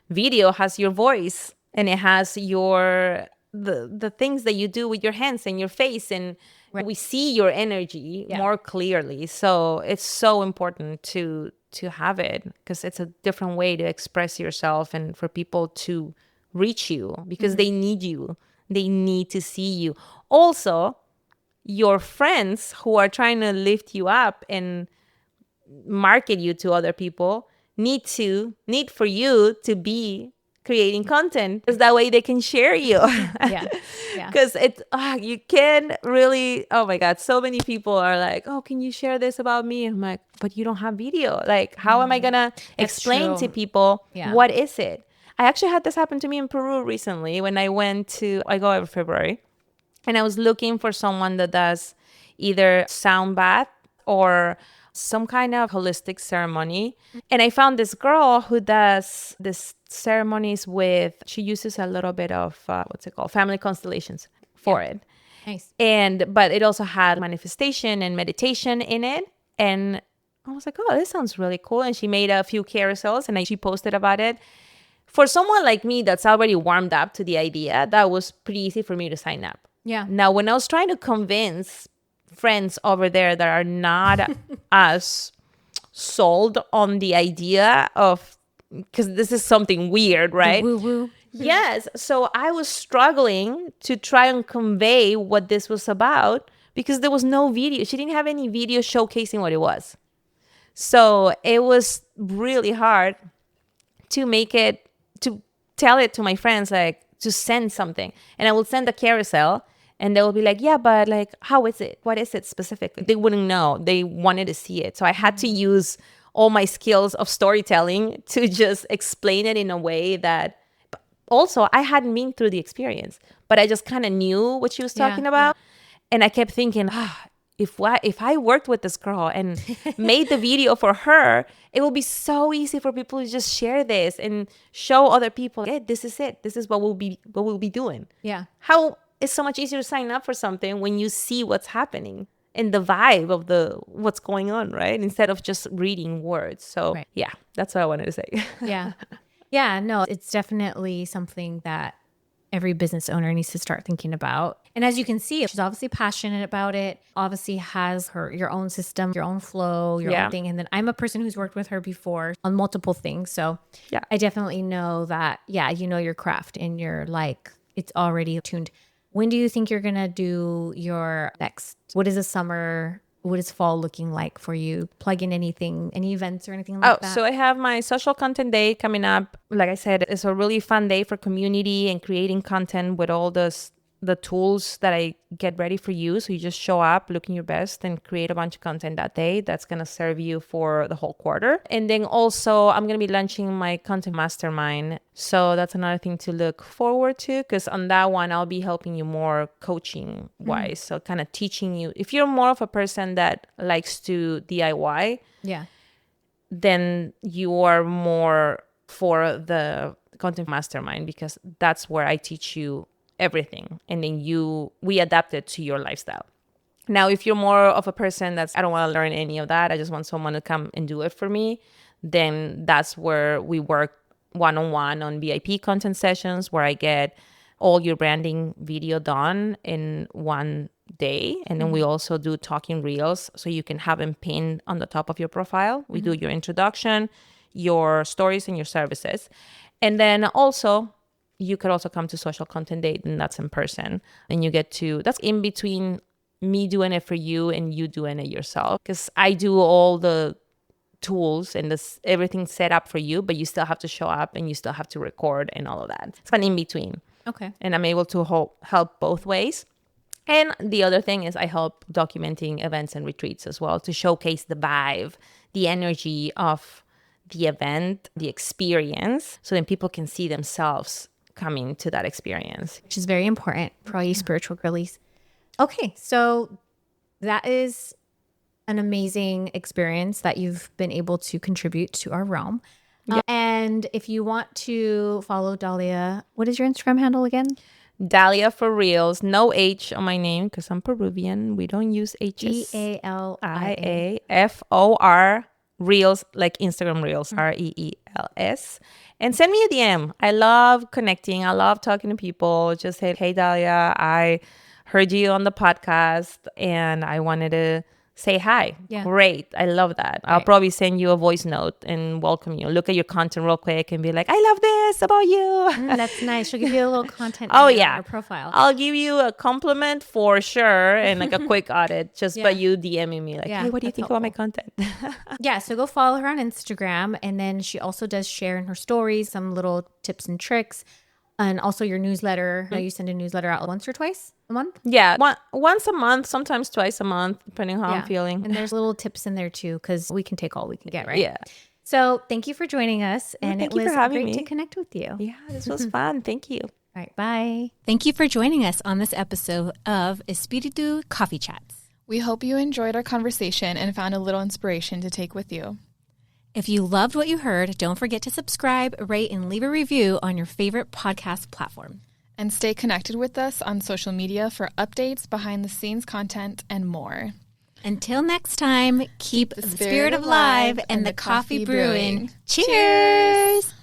video has your voice and it has your the things that you do with your hands and your face, and we see your energy more clearly. So it's so important to have it because it's a different way to express yourself and for people to reach you because they need you. They need to see you. Also, your friends who are trying to lift you up and market you to other people need for you to be creating content because that way they can share you. Because you can really, oh my God, so many people are like, oh, can you share this about me? And I'm like, but you don't have video. Like, how am I gonna explain to people what is it? I actually had this happen to me in Peru recently when I go every February, and I was looking for someone that does either sound bath or some kind of holistic ceremony. And I found this girl who does this ceremonies she uses a little bit of, family constellations for it. Nice. But it also had manifestation and meditation in it. And I was like, oh, this sounds really cool. And she made a few carousels and she posted about it. For someone like me that's already warmed up to the idea, that was pretty easy for me to sign up. Yeah. Now, when I was trying to convince friends over there that are not as sold on the idea of, because this is something weird, right? Woo-woo. Yes. So I was struggling to try and convey what this was about because there was no video. She didn't have any video showcasing what it was. So it was really hard to tell it to my friends, like to send something. And I will send a carousel and they will be like, yeah, but like, how is it? What is it specifically? They wouldn't know. They wanted to see it. So I had to use all my skills of storytelling to just explain it in a way that also I hadn't been through the experience, but I just kind of knew what she was talking about. And I kept thinking, if I worked with this girl and made the video for her, it will be so easy for people to just share this and show other people, hey, this is it. This is what we'll be doing. Yeah. How it's so much easier to sign up for something when you see what's happening and the vibe of what's going on, right? Instead of just reading words. So yeah, that's what I wanted to say. Yeah. Yeah, no, it's definitely something that every business owner needs to start thinking about. And as you can see, she's obviously passionate about it, obviously has your own system, your own flow, your own thing. And then I'm a person who's worked with her before on multiple things. So I definitely know that, you know your craft and you're like, it's already tuned. When do you think you're going to do your next? What is what is fall looking like for you? Plug in anything, any events or anything like that? So I have my social content day coming up. Like I said, it's a really fun day for community and creating content with all those the tools that I get ready for you. So you just show up looking your best and create a bunch of content that day that's going to serve you for the whole quarter. And then also I'm going to be launching my content mastermind. So that's another thing to look forward to, because on that one, I'll be helping you more coaching wise. So kind of teaching you, if you're more of a person that likes to DIY, then you are more for the content mastermind, because that's where I teach you everything, and then we adapt it to your lifestyle. Now, if you're more of a person that's, I don't want to learn any of that, I just want someone to come and do it for me, then that's where we work one-on-one on VIP content sessions, where I get all your branding video done in one day. And then we also do talking reels, so you can have them pinned on the top of your profile. We do your introduction, your stories, and your services. And then also, you could also come to social content date, and that's in person. And you get to, that's in between me doing it for you and you doing it yourself. Because I do all the tools and everything set up for you, but you still have to show up and you still have to record and all of that. It's fun in between. Okay. And I'm able to help both ways. And the other thing is I help documenting events and retreats as well, to showcase the vibe, the energy of the event, the experience, so then people can see themselves coming to that experience. Which is very important for all you spiritual girlies. Okay, so that is an amazing experience that you've been able to contribute to our realm. And if you want to follow Dalia, what is your Instagram handle again? Dalia for Reels, no H on my name because I'm Peruvian. We don't use H's. DALIAFOR Reels, like Instagram Reels, REELS. And send me a DM. I love connecting. I love talking to people. Just say, hey, Dalia, I heard you on the podcast and I wanted to say hi. Yeah. Great. I love that. I'll probably send you a voice note and welcome you. Look at your content real quick and be like, I love this about you. That's nice. She'll give you a little content on your profile. I'll give you a compliment for sure and like a quick audit just by you DMing me like, hey, what do you think about my content? So go follow her on Instagram. And then she also does share in her stories some little tips and tricks. And also your newsletter. You send a newsletter out once or twice a month? Yeah, once a month, sometimes twice a month, depending on how I'm feeling. And there's little tips in there too, because we can take all we can get, right? Yeah. So thank you for joining us. And it was great to connect with you. Yeah, this was fun. Thank you. All right, bye. Thank you for joining us on this episode of Espiritu Coffee Chats. We hope you enjoyed our conversation and found a little inspiration to take with you. If you loved what you heard, don't forget to subscribe, rate, and leave a review on your favorite podcast platform. And stay connected with us on social media for updates, behind-the-scenes content, and more. Until next time, keep the spirit alive and the coffee brewing. Cheers!